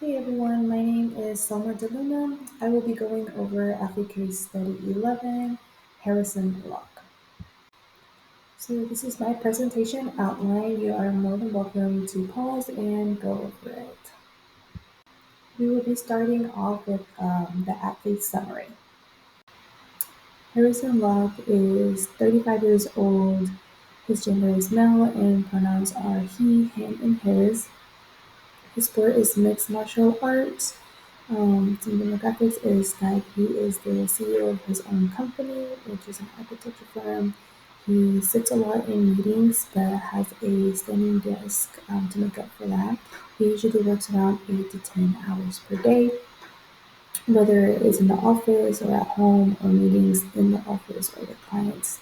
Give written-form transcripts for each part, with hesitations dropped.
Hey everyone, my name is Luna. I will be going over Africa Study 11, Harrison Block. So this is my presentation outline. You are more than welcome to pause and go over it. We will be starting off with the athlete summary. Harrison Locke is 35 years old. His gender is male and pronouns are he, him, and his. His sport is mixed martial arts. Some demographics is that he is the CEO of his own company, which is an architecture firm. He sits a lot in meetings, but has a standing desk to make up for that. He usually works around 8 to 10 hours per day, whether it is in the office or at home or meetings in the office or with clients.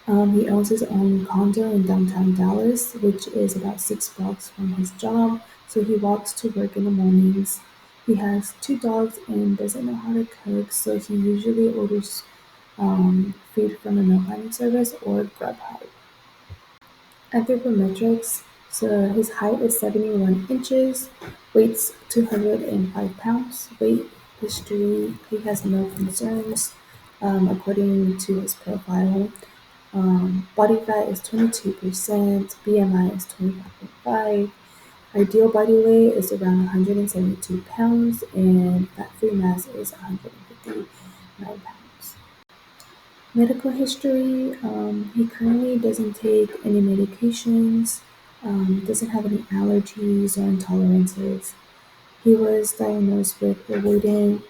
He owns his own condo in downtown Dallas, which is about 6 blocks from his job, so he walks to work in the mornings. He has two dogs and doesn't know how to cook, so he usually orders food from a meal planning service or Grubhub. Anthropometrics, so his height is 71 inches, weighs 205 pounds. Weight history, he has no concerns according to his profile. Body fat is 22%, BMI is 25.5, ideal body weight is around 172 pounds, and fat-free mass is 159 pounds. Medical history, he currently doesn't take any medications, doesn't have any allergies or intolerances. He was diagnosed with avoidant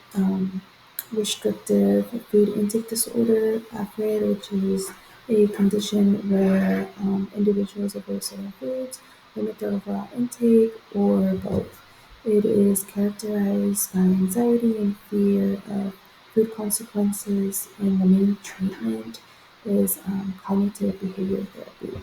restrictive food intake disorder, AFRID, which is a condition where individuals avoid certain foods, limit their overall intake, or both. It is characterized by anxiety and fear of food consequences, and the main treatment is cognitive behavioral therapy.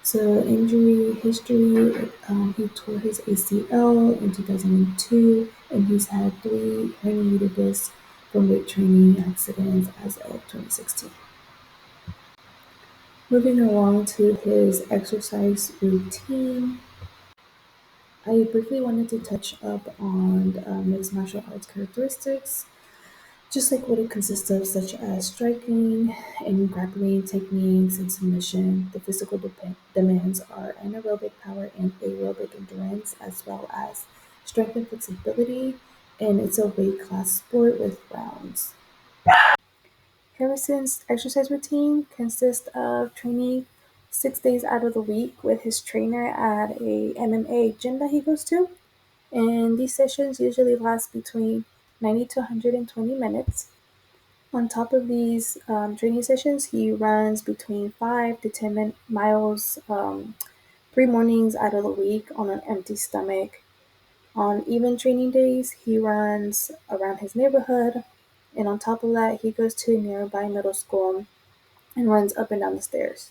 So injury history, he tore his ACL in 2002, and he's had three herniated discs from weight training accidents as of 2016. Moving along to his exercise routine, I briefly wanted to touch up on mixed martial arts characteristics, just like what it consists of, such as striking and grappling techniques and submission. The physical demands are anaerobic power and aerobic endurance, as well as strength and flexibility, and it's a weight class sport with rounds. Harrison's exercise routine consists of training 6 days out of the week with his trainer at a MMA gym that he goes to. And these sessions usually last between 90 to 120 minutes. On top of these training sessions, he runs between 5 to 10 miles 3 mornings out of the week on an empty stomach. On even training days, he runs around his neighborhood, and on top of that, he goes to a nearby middle school and runs up and down the stairs.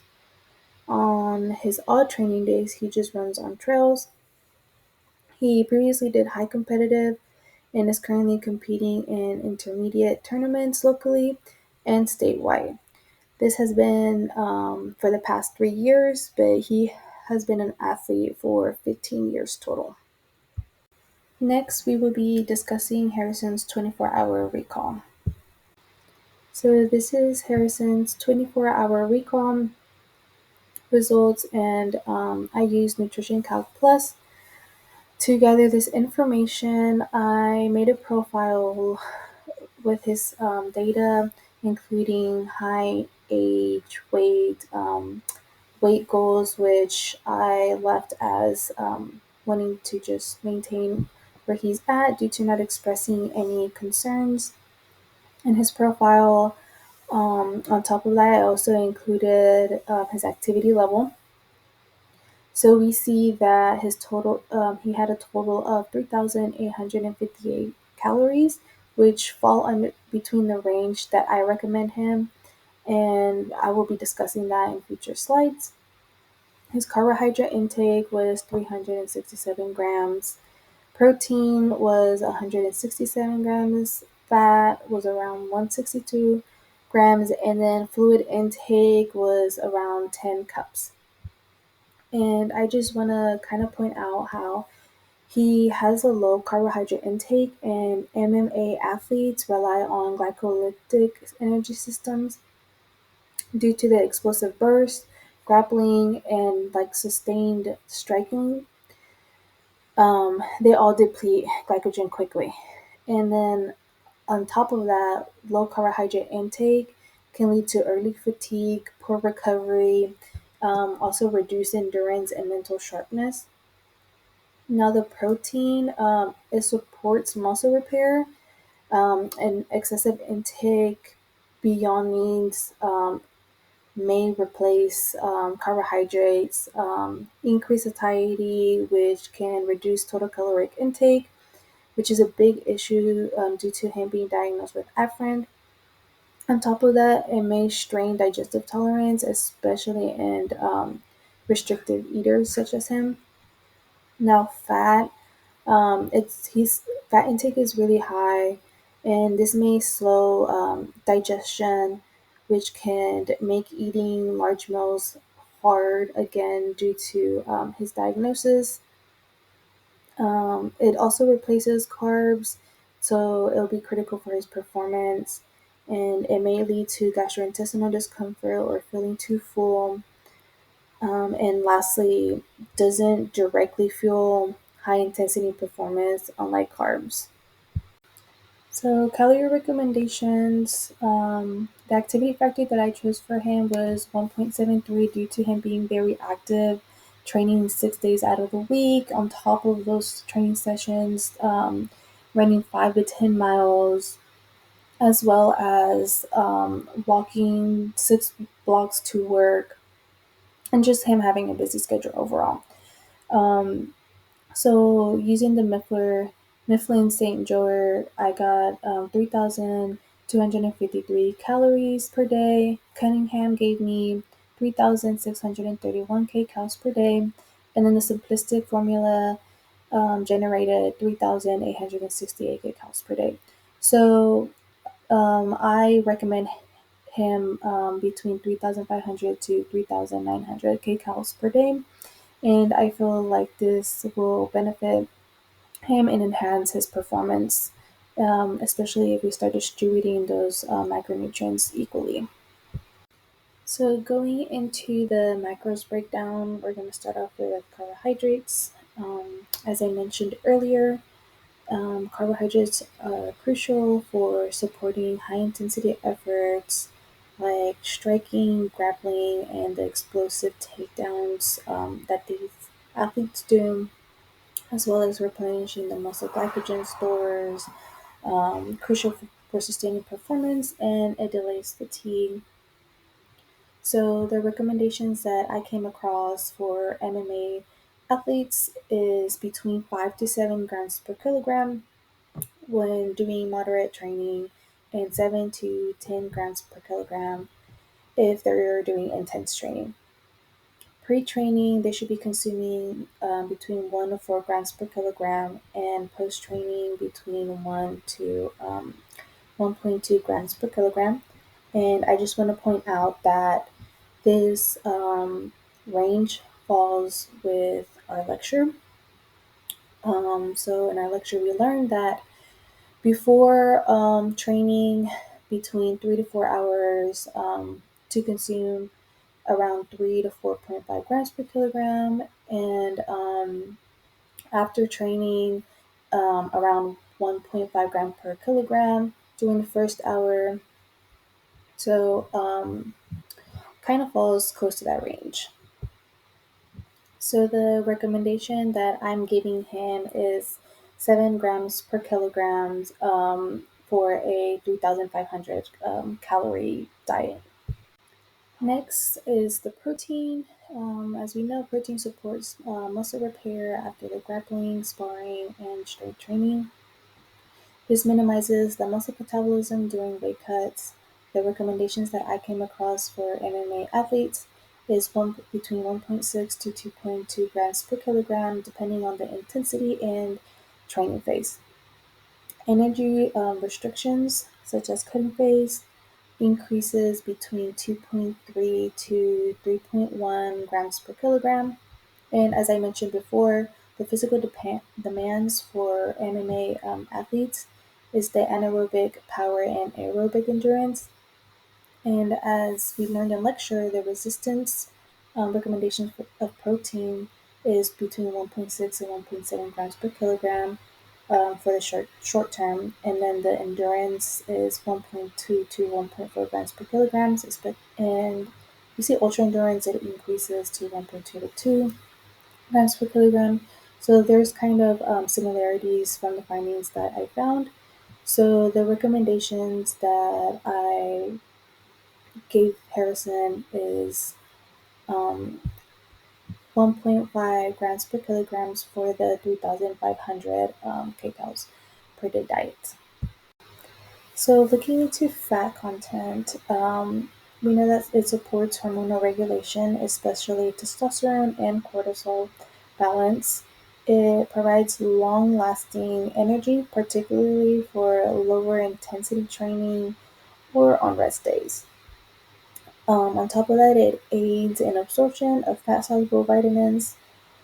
On his odd training days, he just runs on trails. He previously did high competitive and is currently competing in intermediate tournaments locally and statewide. This has been for the past 3 years, but he has been an athlete for 15 years total. Next, we will be discussing Harrison's 24-hour recall. So this is Harrison's 24-hour recall results, and I use Nutrition Calc Plus to gather this information. I made a profile with his data, including height, age, weight, weight goals, which I left as wanting to just maintain where he's at due to not expressing any concerns in his profile. On top of that, I also included his activity level. So we see that his total, he had a total of 3,858 calories, which fall under between the range that I recommend him, and I will be discussing that in future slides. His carbohydrate intake was 367 grams. Protein was 167 grams. Fat was around 162 grams. And then fluid intake was around 10 cups. And I just want to kind of point out how He has a low carbohydrate intake, and MMA athletes rely on glycolytic energy systems due to the explosive burst, grappling, and like sustained striking. They all deplete glycogen quickly. And then on top of that, low carbohydrate intake can lead to early fatigue, poor recovery, also reduced endurance and mental sharpness. Now, the protein, it supports muscle repair, and excessive intake beyond means may replace carbohydrates, increase satiety, which can reduce total caloric intake, which is a big issue due to him being diagnosed with Afrin. On top of that, it may strain digestive tolerance, especially in restrictive eaters such as him. Now, fat, it's his fat intake is really high, and this may slow digestion, which can make eating large meals hard again due to his diagnosis. It also replaces carbs, so it'll be critical for his performance, and it may lead to gastrointestinal discomfort or feeling too full. And lastly, doesn't directly fuel high intensity performance, unlike carbs. So, calorie recommendations. The activity factor that I chose for him was 1.73 due to him being very active, training 6 days out of the week. On top of those training sessions, running 5 to 10 miles, as well as walking 6 blocks to work, and just him having a busy schedule overall. Um, So using the Mifflin St. Joer, I got 3,253 calories per day. Cunningham gave me 3,631 kcals per day. And then the simplistic formula generated 3,868 kcals per day. So I recommend him between 3,500 to 3,900 kcals per day. And I feel like this will benefit him and enhance his performance, especially if we start distributing those macronutrients equally. So, going into the macros breakdown, we're going to start off with carbohydrates. As I mentioned earlier, carbohydrates are crucial for supporting high intensity efforts like striking, grappling, and the explosive takedowns that these athletes do, as well as replenishing the muscle glycogen stores, crucial for sustaining performance, and it delays fatigue. So the recommendations that I came across for MMA athletes is between 5 to 7 grams per kilogram when doing moderate training, and 7 to 10 grams per kilogram if they're doing intense training. Pre-training, they should be consuming between 1 to 4 grams per kilogram, and post-training between 1 to 1.2 grams per kilogram. And I just want to point out that this range falls with our lecture. So in our lecture, we learned that before training, between 3 to 4 hours, to consume around 3 to 4.5 grams per kilogram, and after training, around 1.5 gram per kilogram during the first hour. So, kind of falls close to that range. So, the recommendation that I'm giving him is 7 grams per kilogram for a 3,500 calorie diet. Next is the protein. As we know, protein supports muscle repair after the grappling, sparring, and strength training. This minimizes the muscle catabolism during weight cuts. The recommendations that I came across for MMA athletes is between 1.6 to 2.2 grams per kilogram, depending on the intensity and training phase. Energy restrictions, such as cutting phase, increases between 2.3 to 3.1 grams per kilogram. And as I mentioned before, the physical demands for MMA athletes is the anaerobic power and aerobic endurance. And as we learned in lecture, the resistance recommendation of protein is between 1.6 and 1.7 grams per kilogram for the short term, and then the endurance is 1.2 to 1.4 grams per kilograms. And you see ultra endurance, it increases to 1.2 to 2 grams per kilogram. So there's kind of similarities from the findings that I found. So the recommendations that I gave Harrison is um, 1.5 grams per kilograms for the 3,500 kcals per day diet. So looking into fat content, we know that it supports hormonal regulation, especially testosterone and cortisol balance. It provides long-lasting energy, particularly for lower intensity training or on rest days. On top of that, it aids in absorption of fat-soluble vitamins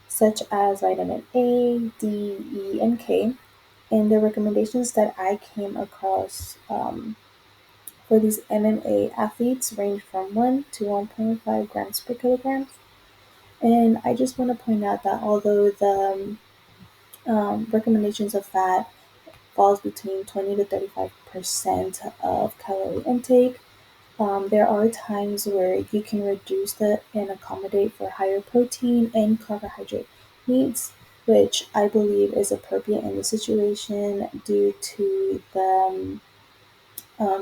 such as vitamin A, D, E, and K. And the recommendations that I came across for these MMA athletes range from 1 to 1.5 grams per kilogram. And I just want to point out that although the recommendations of fat falls between 20 to 35% of calorie intake, there are times where you can reduce that and accommodate for higher protein and carbohydrate needs, which I believe is appropriate in the situation due to the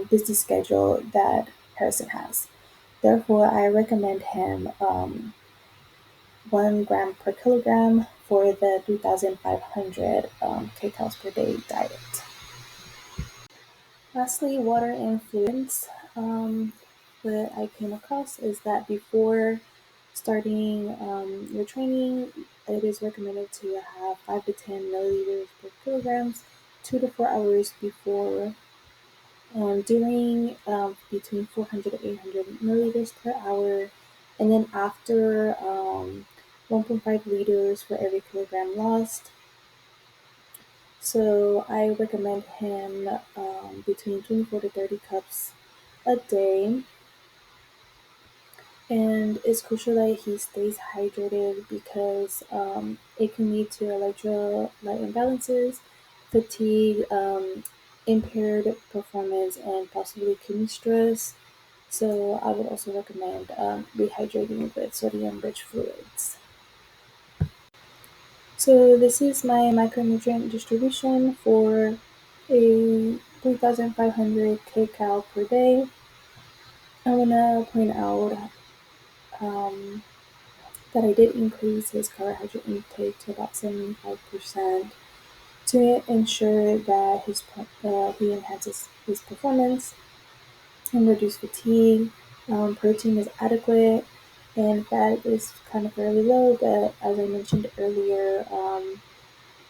busy schedule that Harrison has. Therefore, I recommend him 1 gram per kilogram for the 3,500 kcals per day diet. Lastly, water and fluids. What I came across is that before starting your training, it is recommended to have 5 to 10 milliliters per kilograms 2 to 4 hours before, during between 400 to 800 milliliters per hour, and then after 1.5 liters for every kilogram lost. So I recommend him between 24 to 30 cups a day. And it's crucial that he stays hydrated because it can lead to electrolyte imbalances, fatigue, impaired performance, and possibly kidney stress. So I would also recommend rehydrating with sodium-rich fluids. So this is my micronutrient distribution for a 3,500 kcal per day. I want to point out um, that I did increase his carbohydrate intake to about 75% to ensure that he enhances his performance and reduce fatigue. Protein is adequate, and fat is kind of fairly low. But as I mentioned earlier,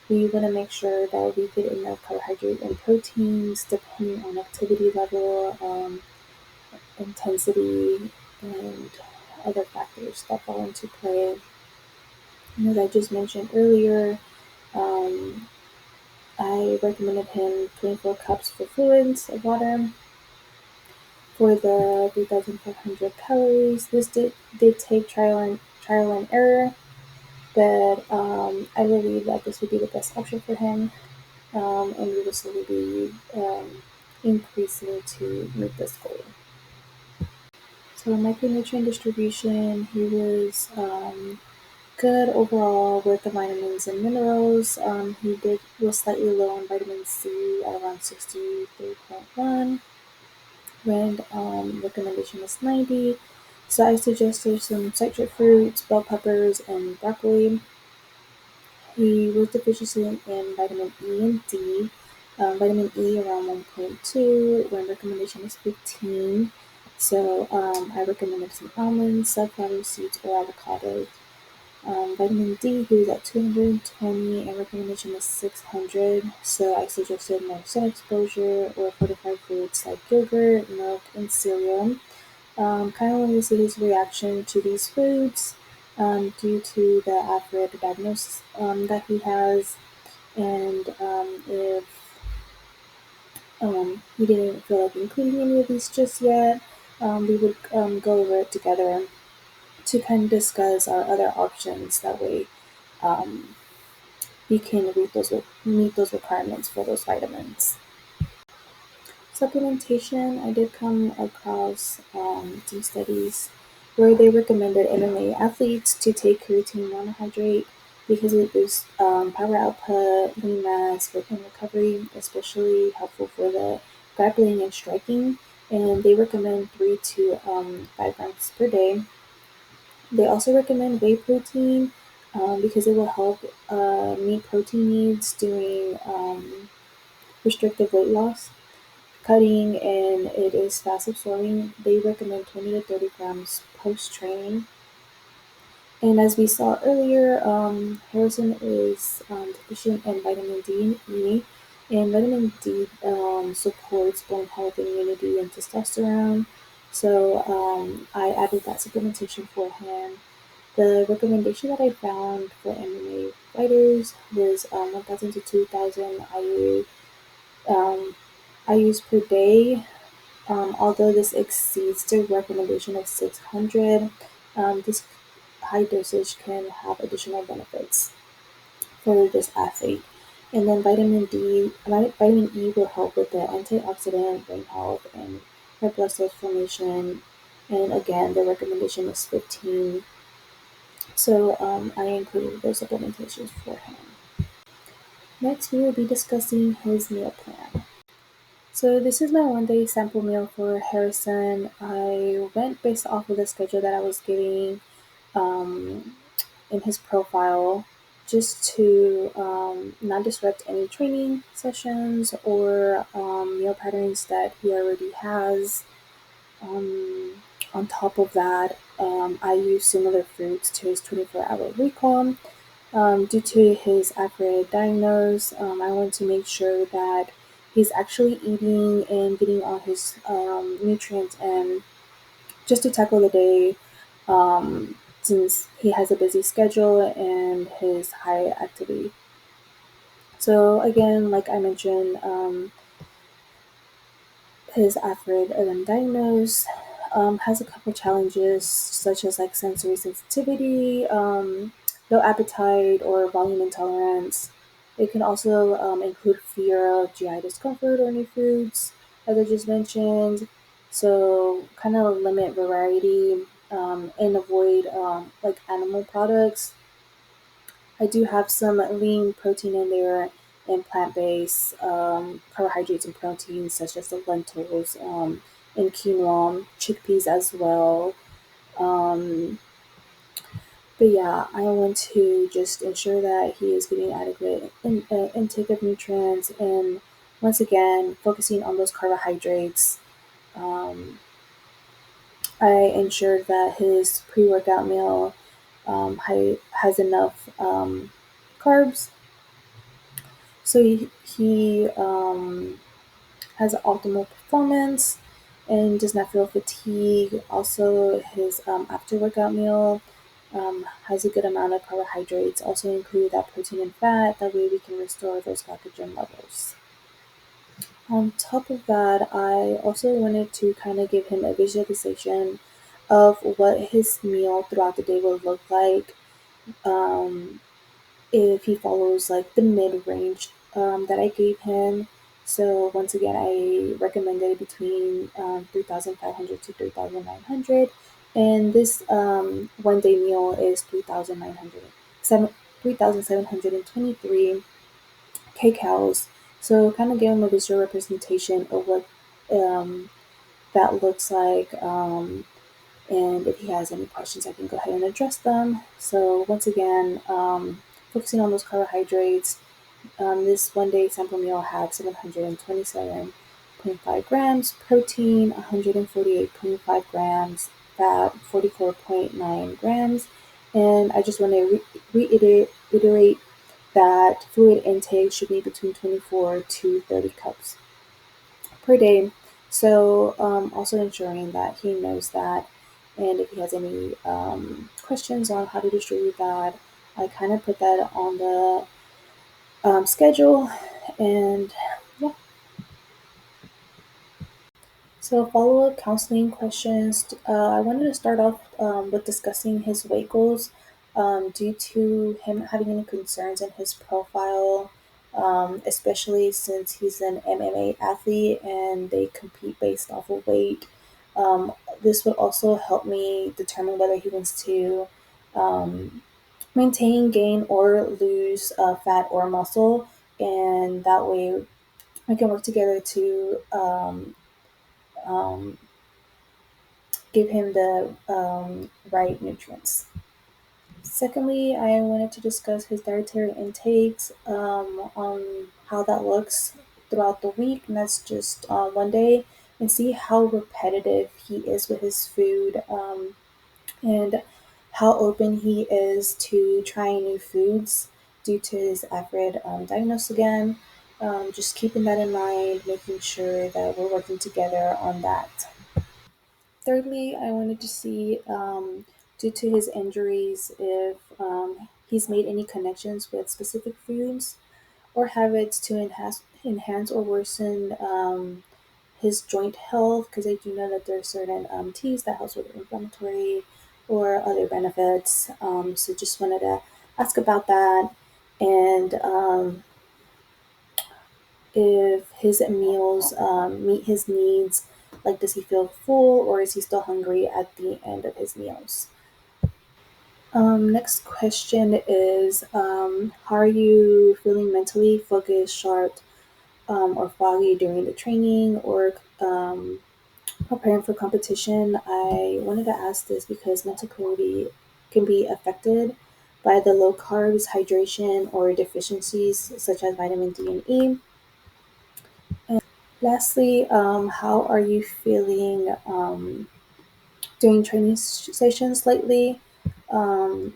we want to make sure that we get enough carbohydrate and proteins depending on activity level, intensity, and other factors that fall into play. And as I just mentioned earlier, um, I recommended him 24 cups for fluids of water for the 3,500 calories. This did take trial and error, but I believe that this would be the best option for him, and we will slowly be increasing to meet this goal. So micronutrient distribution, he was good overall with the vitamins and minerals. He did was slightly low on vitamin C at around 63.1, when recommendation is 90. So I suggested some citrus fruits, bell peppers, and broccoli. He was deficient in vitamin E and D. Vitamin E around 1.2, when recommendation is 15. So I recommended some almonds, sunflower seeds, or avocados. Vitamin D, he was at 220 and recommendation is 600. So I suggested more sun exposure or fortified foods like yogurt, milk, and cereal. Kind of wanted to see his reaction to these foods. due to the average diagnosis that he has. And if he didn't feel like including any of these just yet, we would go over it together to kind of discuss our other options. That way, um, we can meet those requirements for those vitamins. Supplementation, I did come across some studies where they recommended MMA athletes to take creatine monohydrate because it boosts power output, lean mass, growth and recovery, especially helpful for the grappling and striking. And they recommend 3 to 5 grams per day. They also recommend whey protein because it will help meet protein needs during restrictive weight loss cutting and it is fast absorbing. They recommend 20 to 30 grams post training. And as we saw earlier, Harrison is deficient in vitamin D and E. And vitamin D supports bone health, immunity, and testosterone. So I added that supplementation for him. The recommendation that I found for MMA fighters was 1,000 to 2,000 um, IUs per day. Although this exceeds the recommendation of 600, this high dosage can have additional benefits for this athlete. And then vitamin E will help with the antioxidant, brain health, and red blood cell formation. And again, the recommendation is 15. So I included those supplementations for him. Next, we will be discussing his meal plan. So this is my 1 day sample meal for Harrison. I went based off of the schedule that I was getting um, in his profile just to not disrupt any training sessions or meal patterns that he already has. Um, on top of that, I use similar fruits to his 24-hour recall. Due to his accurate diagnose, I want to make sure that he's actually eating and getting all his nutrients and just to tackle the day since he has a busy schedule and his high activity. So again, like I mentioned, his average diagnosed has a couple challenges such as like sensory sensitivity, low appetite, or volume intolerance. It can also include fear of GI discomfort or new foods, as I just mentioned. So, kind of limit variety and avoid like animal products. I do have some lean protein in there and plant based carbohydrates and proteins such as the lentils and quinoa, chickpeas as well. Um, but yeah, I want to just ensure that he is getting adequate intake of nutrients and once again focusing on those carbohydrates. Um, I ensured that his pre workout meal has enough carbs so he has optimal performance and does not feel fatigue. Also, his after workout meal has a good amount of carbohydrates. Also include that protein and fat. That way we can restore those glycogen levels. On top of that, I also wanted to kind of give him a visualization of what his meal throughout the day will look like. Um, if he follows like the mid range that I gave him. So once again, I recommended between 3,500 to 3,900, and this 1 day meal is 3,723 kcals. So kind of give him a visual representation of what um, that looks like. And if he has any questions, I can go ahead and address them. So once again, focusing on those carbohydrates, this 1 day sample meal had 727.5 grams, protein 148.5 grams, fat 44.9 grams, and I just want to reiterate that fluid intake should be between 24 to 30 cups per day. So also ensuring that he knows that And if he has any questions on how to distribute that, I kind of put that on the schedule. And yeah, so follow up counseling questions. I wanted to start off with discussing his weight goals due to him having any concerns in his profile, especially since he's an MMA athlete and they compete based off of weight. Um, this would also help me determine whether he wants to um, maintain, gain, or lose fat or muscle, and that way we can work together to um, give him the right nutrients. Secondly, I wanted to discuss his dietary intakes on how that looks throughout the week, and that's just one day, and see how repetitive he is with his food and how open he is to trying new foods due to his AFRID diagnosis again. Just keeping that in mind, making sure that we're working together on that. Thirdly, I wanted to see, due to his injuries, if he's made any connections with specific foods or habits to enhance or worsen his joint health. Because I do know that there are certain teas that helps with inflammatory or other benefits. So just wanted to ask about that, and if his meals meet his needs. Like, does he feel full or is he still hungry at the end of his meals? Next question is, how are you feeling mentally, focused, sharp, or foggy during the training or preparing for competition? I wanted to ask this because mental clarity can be affected by the low carbs, hydration, or deficiencies such as vitamin D and E. Lastly, how are you feeling during training sessions lately? Um,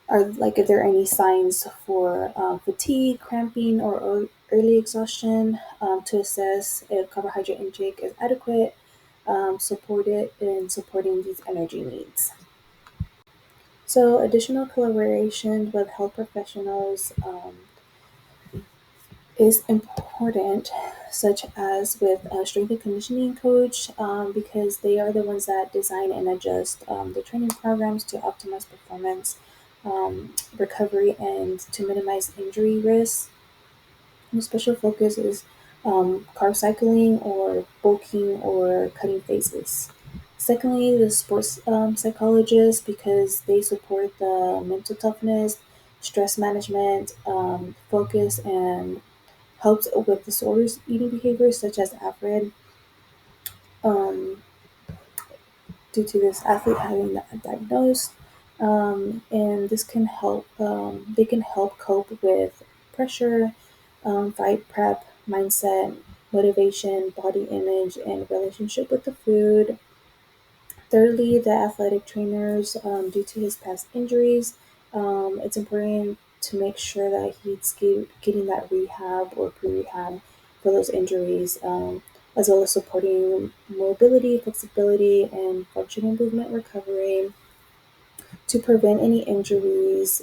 are like if there are any signs for fatigue, cramping, or early exhaustion to assess if carbohydrate intake is adequate, supported in supporting these energy needs. So, additional collaboration with health professionals is important, such as with a strength and conditioning coach, because they are the ones that design and adjust the training programs to optimize performance, recovery, and to minimize injury risks. And special focus is carb cycling or bulking or cutting phases. Secondly, the sports psychologists, because they support the mental toughness, stress management, focus, and helps with disorders eating behaviors such as AFRID, um, due to this athlete having that diagnosed. And this can help, they can help cope with pressure, fight prep, mindset, motivation, body image, and relationship with the food. Thirdly, the athletic trainers, due to his past injuries, it's important to make sure that he's getting that rehab or pre-rehab for those injuries, as well as supporting mobility, flexibility, and functional movement recovery to prevent any injuries,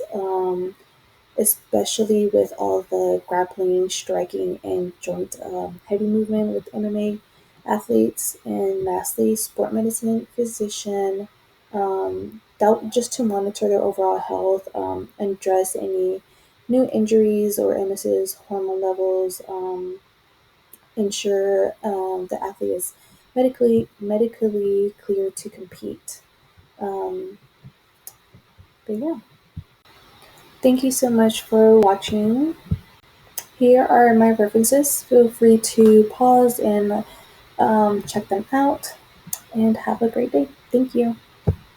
especially with all the grappling, striking, and joint heavy movement with MMA athletes. And lastly, sport medicine physician, that just to monitor their overall health, and address any new injuries or illnesses, hormone levels, ensure the athlete is medically clear to compete. Um, but yeah, thank you so much for watching. Here are my references. Feel free to pause and check them out, and have a great day. Thank you.